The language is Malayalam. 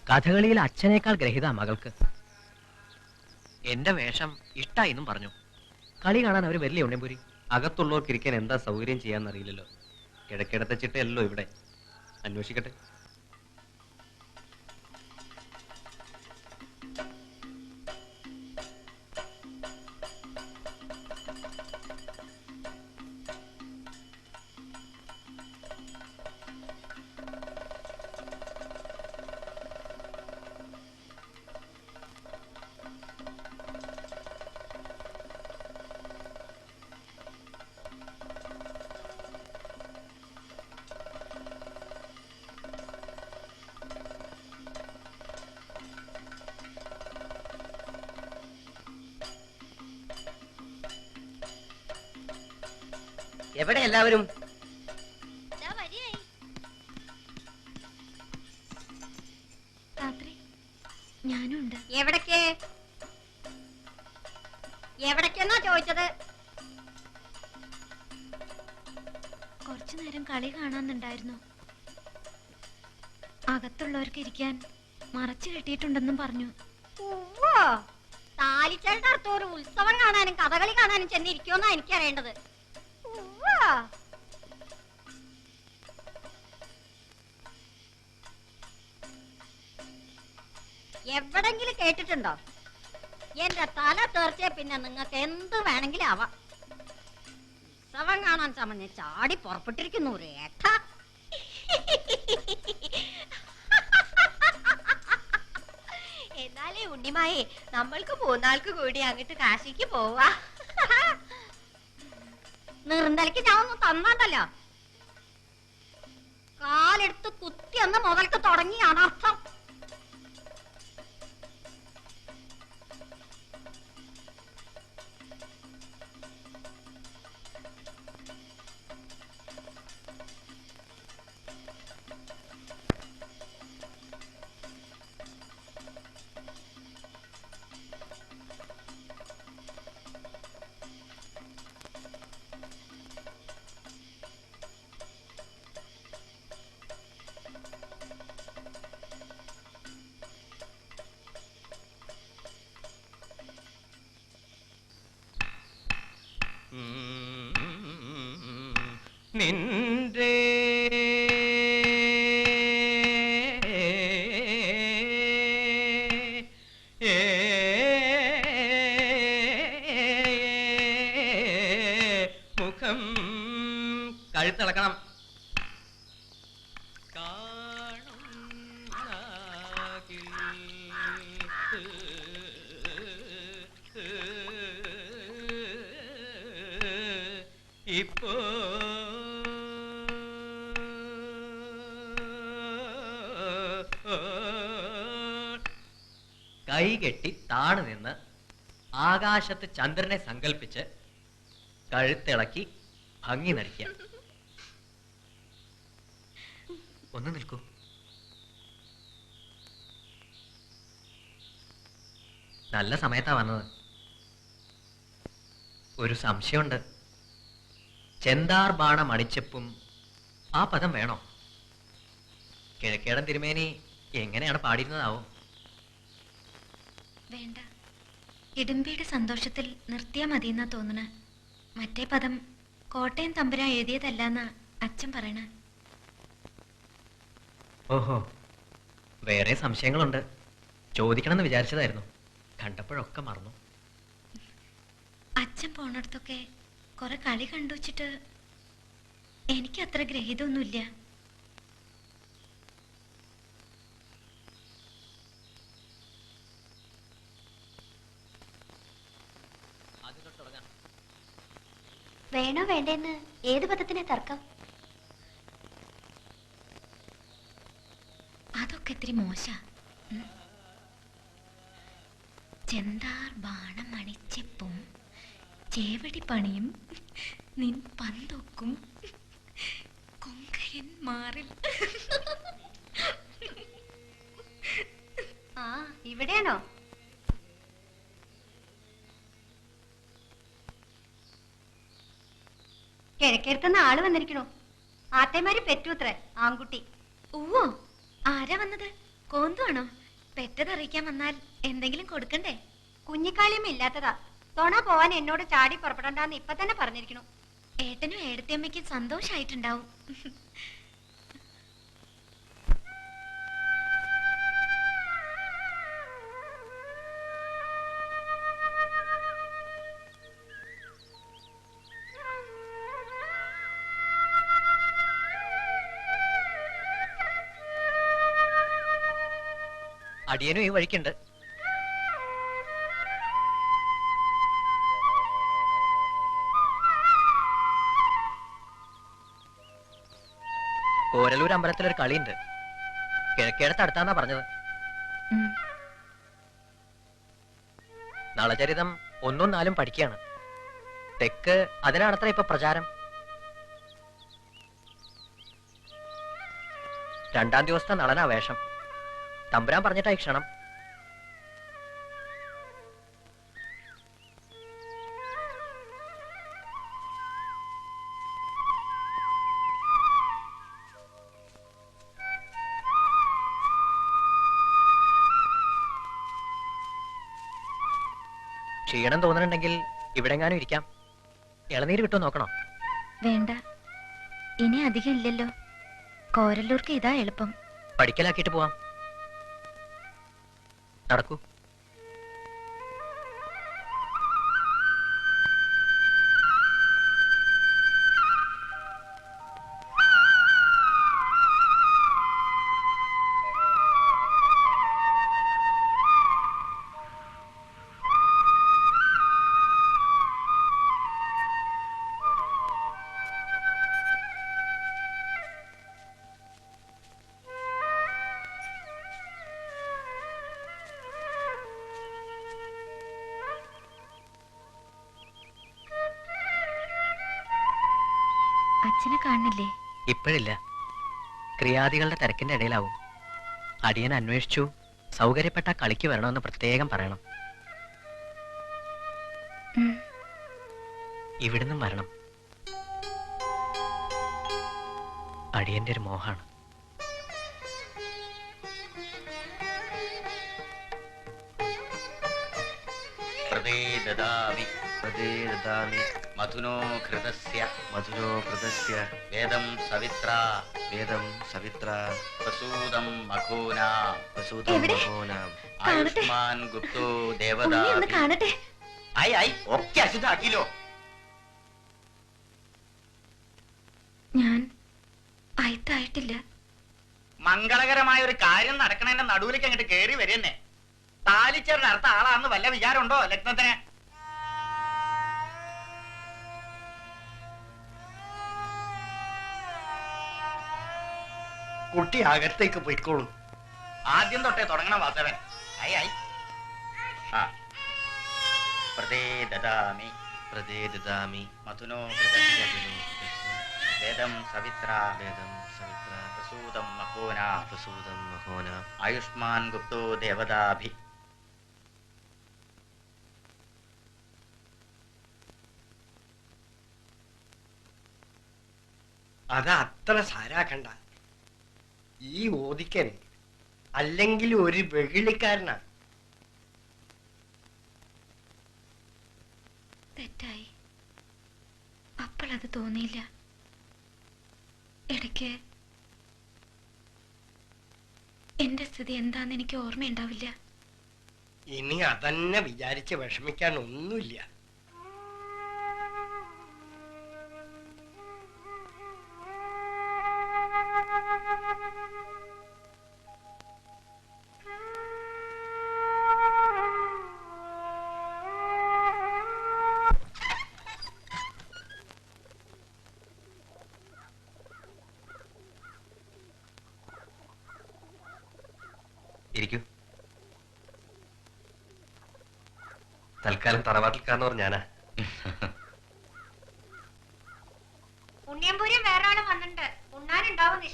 കഥകളിയിൽ അച്ഛനേക്കാൾ ഗ്രഹിത മകൾക്ക്. എന്റെ വേഷം ഇഷ്ടായിന്നും പറഞ്ഞു. കളി കാണാൻ അവര് വരില്ലേ ഉണ്ണേമ്പൂരി? അകത്തുള്ളവർക്ക് ഇരിക്കാൻ എന്താ സൗകര്യം ചെയ്യാന്നറിയില്ലല്ലോ. കിഴക്കിടത്തെ ചിട്ടയല്ലോ ഇവിടെ. അന്വേഷിക്കട്ടെ. എവിടെ എല്ലാവരും? ഞാനുണ്ട്. എവിടേക്ക്? എവിടേക്കെന്നാ ചോദിച്ചത്? കുറച്ചു നേരം കളി കാണാന്നുണ്ടായിരുന്നു. അകത്തുള്ളവർക്ക് ഇരിക്കാൻ മറച്ചു കെട്ടിയിട്ടുണ്ടെന്നും പറഞ്ഞു. താലിച്ചേട്ട അടുത്ത് ഒരു ഉത്സവം കാണാനും കഥകളി കാണാനും ചെന്നിരിക്കുമെന്നാ എനിക്കറിയേണ്ടത്. എവിടെങ്കിലും കേട്ടിട്ടുണ്ടോ? എന്റെ തല തീർച്ചയെ പിന്നെ നിങ്ങൾക്ക് എന്ത് വേണമെങ്കിലും ആവാം. ഉത്സവം കാണാൻ ചമഞ്ഞ് ചാടി പുറപ്പെട്ടിരിക്കുന്നു രേഖ. എന്നാലേ ഉണ്ണിമായേ, നമ്മൾക്ക് മൂന്നാൾക്ക് കൂടി അങ്ങോട്ട് കാശിക്ക് പോവാ. നീർന്തലക്ക് ഞാൻ ഒന്ന് തന്നാണ്ടല്ലോ. കാലെടുത്ത് കുത്തി എന്ന് മുതൽക്ക് തുടങ്ങി അനർത്ഥം. നിന്റെ മുഖം കഴുത്തിളക്കണം. ഇപ്പോ കൈകെട്ടി താണു നിന്ന് ആകാശത്ത് ചന്ദ്രനെ സങ്കല്പിച്ച് കഴുത്തിളക്കി ഭംഗി നടിക്കുക. ഒന്ന് നിൽക്കൂ. നല്ല സമയത്താ വന്നത്. ഒരു സംശയമുണ്ട്. ചെന്താർ ബാണം അണിച്ചപ്പും ആ പദം വേണോ? കിഴക്കേടൻ തിരുമേനി എങ്ങനെയാണ് പാടിയിരുന്നതാവും? വേണ്ട, ഇടുമ്പിയുടെ സന്തോഷത്തിൽ നിർത്തിയാ മതിയെന്നാ തോന്നണ. മറ്റേ പദം കോട്ടയം തമ്പുരാൻ എഴുതിയതല്ലെന്നാ അച്ഛൻ പറയണ. ഓഹോ, വേറെ സംശയങ്ങളുണ്ട്. ചോദിക്കണമെന്ന് വിചാരിച്ചതായിരുന്നു. കണ്ടപ്പോഴൊക്കെ മറന്നു. അച്ഛൻ പോണടത്തൊക്കെ കുറെ കളി കണ്ടു വെച്ചിട്ട് എനിക്ക് അത്ര ഗ്രഹിതൊന്നുമില്ല. വേണോ വേണ്ടെന്ന് ഏത് പദത്തിനെ തർക്കം? അതൊക്കെ ഇത്തിരി മോശ. ചെന്താർ ബാണം അണിച്ചെപ്പും ചേവടി പണിയും നിൻ പന്തൊക്കും കൊങ്കരൻ മാറിൽ. ആ, ഇവിടെയാണോ? കിഴക്കേടുത്തുനിന്ന് ആള് വന്നിരിക്കണോ? ആത്തേമാര് പെറ്റൂത്രേ, ആൺകുട്ടി. ഓ, ആരാ വന്നത്? കോന്തുവാണോ? പെറ്റതറിയിക്കാൻ വന്നാൽ എന്തെങ്കിലും കൊടുക്കണ്ടേ? കുഞ്ഞിക്കാളിയും ഇല്ലാത്തതാ. തൊണ പോവാൻ എന്നോട് ചാടി പുറപ്പെടണ്ടെന്ന് ഇപ്പൊ തന്നെ പറഞ്ഞിരിക്കണു. ഏട്ടനും ഏടത്തിയമ്മയ്ക്കും സന്തോഷായിട്ടുണ്ടാവും. അടിയനും ഈ വഴിക്കുണ്ട്. കോരലൂർ അമ്പലത്തിലൊരു കളിയുണ്ട്. കിഴക്കേടത്ത് അടുത്താന്നാ പറഞ്ഞത്. നളചരിതം 1ഉം 4ഉം പഠിക്കുകയാണ്. തെക്ക് അതിനാണത്ര ഇപ്പൊ പ്രചാരം. 2ാം ദിവസത്തെ നളനാ വേഷം. തമ്പുരാൻ പറഞ്ഞിട്ടായി ക്ഷണം. ക്ഷീണം തോന്നുന്നുണ്ടെങ്കിൽ ഇവിടെങ്ങാനും ഇരിക്കാം. ഇളനീര് കിട്ടുമോ നോക്കണോ? വേണ്ട, ഇനി അധികം ഇല്ലല്ലോ. കോരല്ലൂർക്ക് ഇതാ എളുപ്പം. പഠിക്കലാക്കിയിട്ട് പോവാം. നടക്കൂ. അച്ഛനെ കാണുന്നില്ലേ? ഇപ്പോഴില്ല, ക്രിയാദികളുടെ തിരക്കിന്റെ ഇടയിലാവും. അടിയൻ അന്വേഷിച്ചു. സൗകര്യപ്പെട്ട കളിക്ക് വരണമെന്ന് പ്രത്യേകം പറയണം. ഇവിടുന്നും വരണം. അടിയന്റെ ഒരു മോഹാണ്. മധുനോ ഘൃതസ്യ വേദം സവിത്ര പ്രസൂതം മഖൂനാ എവിടെ? ആയുഷ്മാൻ ഗുപ്തോ ഒന്ന് ദേവദാ കാണട്ടെ. ആയി ഒക്കെ അശുദ്ധാക്കിലോ. ഞാൻ അയത്തായിട്ടില്ല. മംഗളകരമായ ഒരു കാര്യം നടക്കണതിന്റെ നടുവിലേക്ക് അങ്ങോട്ട് കേറി വരെന്നെ. താലിച്ചേരുടെ അടുത്ത ആളാന്ന് വല്ല വിചാരമുണ്ടോ ലഗ്നത്തിന്? കുട്ടി അകത്തേക്ക് പോയിക്കോളൂ. ആദ്യം തൊട്ടേ തുടങ്ങണ വാസവൻ. ആയി ആ പ്രദേ മധുനോ ഘൃതസ്യ വേദം സവിത്ര പ്രസൂതം മഖൂനാ ആയുഷ്മാൻ ഗുപ്തോ ദേവദാഭി. അത് അത്ര സാരാക്കണ്ട. ഈ ഓദിക്കൻ അല്ലെങ്കിൽ ഒരു വെകിളിക്കാരനാ. തെറ്റായി. അപ്പോഴത് തോന്നിയില്ല. ഇടയ്ക്ക് എന്റെ സ്ഥിതി എന്താന്ന് എനിക്ക് ഓർമ്മയുണ്ടാവില്ല. ഇനി അതന്നെ വിചാരിച്ച് വിഷമിക്കാൻ ഒന്നുമില്ല. ഇരിക്കൂ. തൽക്കാലം തറവാട്ടിൽക്കാരനോർ ഞാനാ. ഉണ്ണിയമ്പൂരിയും വേറെ ആളും വന്നിട്ടുണ്ട്. ഉണ്ണാനുണ്ടാവും നിശ്ചയം.